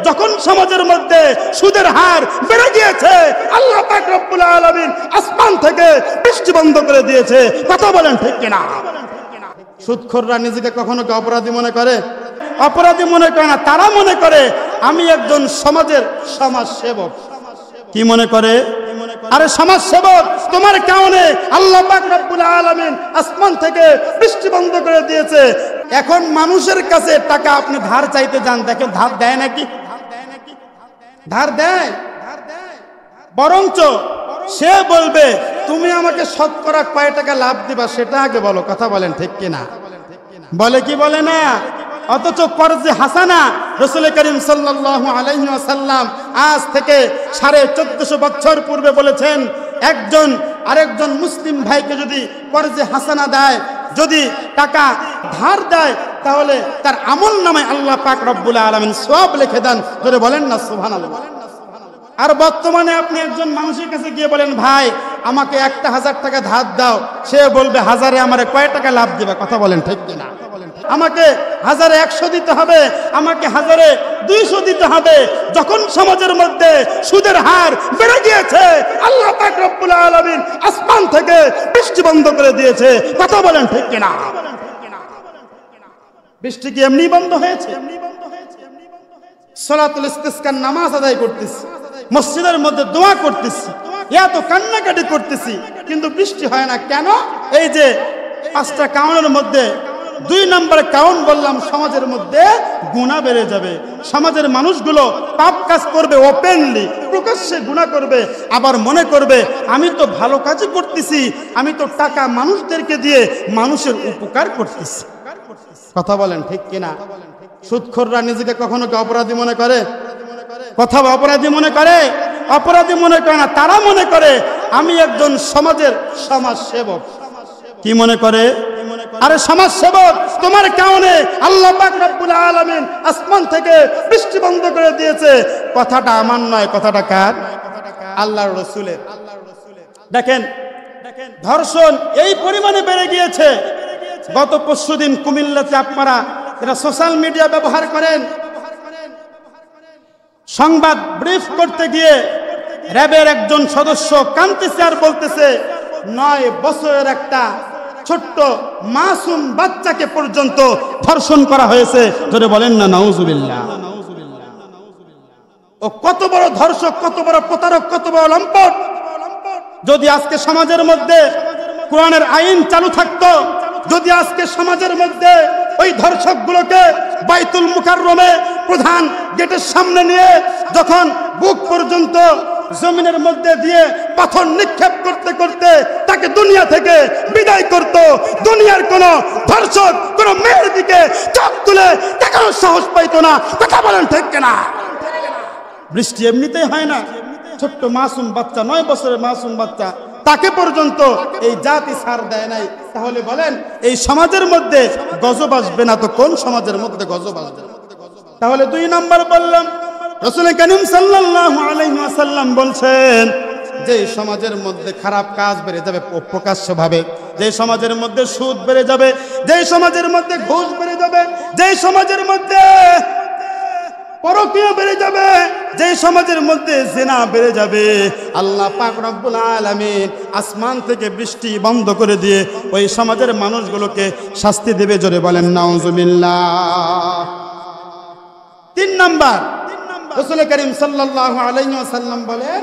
যখন সমাজের মধ্যে সুদের হার বেড়ে গিয়েছে, আল্লাহ পাক রব্বুল আলামিন আসমান থেকে বৃষ্টি বন্ধ করে দিয়েছে। কথা বলেন ঠিক কিনা? সুদখোররা নিজেকে কখনো কি অপরাধী মনে করে? অপরাধী মনে করে না, তারা মনে করে আমি একজন সমাজ সেবক। কি মনে করে? আরে সমাজ সেবক, তোমার কারণে আল্লাহ পাক রব্বুল আলামিন আসমান থেকে বৃষ্টি বন্ধ করে দিয়েছে। এখন মানুষের কাছে টাকা আপনি ধার চাইতে যান, দেখেন ধার দেয় নাকি? ধার দেয়? বরঞ্চ সে বলবে তুমি আমাকে শতকরা কয় টাকা লাভ দিবা সেটা আগে বলো। কথা বলেন ঠিক কিনা? বলে কি বলে না? অথচ কর্জে হাসানা রাসূল করিম সাল্লাল্লাহু আলাইহি ওয়াসাল্লাম আজ থেকে 1450 বছর পূর্বে বলেছেন, একজন আরেকজন মুসলিম ভাইকে যদি কর্জে হাসানা দেয়, যদি টাকা ধার দেয়, তাহলে তার আমল নামায় আল্লাহ পাক রব্বুল আলামিন সওয়াব লিখে দেন। ধরে বলেন না সুবহানাল্লাহ। আর বর্তমানে আপনি একজন মানুষের কাছে গিয়ে বলেন ভাই আমাকে 1000 টাকা ধার দাও, সে বলবে হাজারে আমারে কয় টাকা লাভ দিবা? কথা বলেন ঠিক কিনা? আমাকে 1000-100 দিতে হবে, আমাকে 1000-200 দিতে হবে। যখন সমাজের মধ্যে সুদের হার বেড়ে গিয়েছে, আল্লাহ পাক রব্বুল আলামিন আসমান থেকে বৃষ্টি বন্ধ করে দিয়েছে। কথা বলেন ঠিক কিনা? বৃষ্টি কি এমনি বন্ধ হয়েছে? সালাতুল ইস্তিসকার নামাজ আদায় করতেছি, মসজিদের মধ্যে দোয়া করতেছি, এত কান্নাকাটি করতেছি, কিন্তু বৃষ্টি হয় না কেন? এই যে 5টা কারণের মধ্যে 2 নম্বর কারণ বললাম, সমাজের মধ্যে গুনাহ বেড়ে যাবে। সমাজের মানুষগুলো পাপ কাজ করবে, ওপেনলি প্রকাশ্যে গুনাহ করবে, আবার মনে করবে আমি তো ভালো কাজই করতেছি, আমি তো টাকা মানুষদেরকে দিয়ে মানুষের উপকার করতেছি। কথা বলেন ঠিক কিনা? সুদখোররা নিজেকে কখনো কি অপরাধী মনে করে? কথা অপরাধী মনে করে? অপরাধী মনে করে না, তারা মনে করে আমি একজন সমাজ সেবক। কি মনে করে? আরে সমাজ সেবক, তোমার কারণে আল্লাহ পাক রব্বুল আলামিন আসমান থেকে বৃষ্টি বন্ধ করে দিয়েছে। কথাটা আমার নয়, কথাটা কার? আল্লাহর রাসূলের। দেখেন ধর্ষণ এই পরিমাণে বেড়ে গিয়েছে। গত পরশুদিন কুমিল্লা চাপমারা, এরা সোশ্যাল মিডিয়া ব্যবহার করেন, সংবাদ ব্রিফ করতে গিয়ে র্যাবের একজন সদস্য কাঁদতেছে আর বলতেছে 9 বছরের একটা ছোট্ট মাসুম বাচ্চাকে পর্যন্ত ধর্ষণ করা হয়েছে। ধরে বলেন না নাউজুবিল্লাহ। ও কত বড় ধর্ষক, কত বড় প্রতারক, কত বড় লম্পট। যদি আজকে সমাজের মধ্যে কোরআনের আইন চালু থাকতো, যদি আজকে সমাজের মধ্যে ওই ধর্ষকগুলোকে বাইতুল মুকাররমে প্রধান গেটের সামনে নিয়ে যখন বুক পর্যন্ত জমিনের মধ্যে দিয়ে পাথর নিক্ষেপ করতে করতে তাকে দুনিয়া থেকে বিদায় করত, দুনিয়ার কোন ধর্ষক কোন মেয়ের দিকে চোখ তুলে তাকানোর সাহস পাইতো না। কথা বলেন ঠিক কিনা? বৃষ্টি এমনিতেই হয় না, ছোট্ট মাসুম বাচ্চা, 9 বছরের মাসুম বাচ্চা, তাকে পর্যন্ত এই জাতি ছাড় দেয় নাই। তাহলে বলেন এই সমাজের মধ্যে গজব আসবে না তো কোন সমাজের মধ্যে গজব আসবে? তাহলে 2 নম্বর বললাম, রাসূল করিম সাল্লাল্লাহু আলাইহি ওয়াসাল্লাম বলছেন যে সমাজের মধ্যে খারাপ কাজ বেড়ে যাবে প্রকাশ্যভাবে, যে সমাজের মধ্যে সুদ বেড়ে যাবে, যে সমাজের মধ্যে ঘুষ বেড়ে যাবে, যে সমাজের মধ্যে পরকীয়া বেড়ে যাবে, যে সমাজের মধ্যে জিনা বেড়ে যাবে, আল্লাহ পাক রব্বুল আলামিন আসমান থেকে বৃষ্টি বন্ধ করে দিয়ে ওই সমাজের মানুষগুলোকে শাস্তি দেবে। জোরে বলেন নাউজুবিল্লাহ। 3 নাম্বার, রাসূল করিম সাল্লাল্লাহু আলাইহি ওয়াসাল্লাম বলেন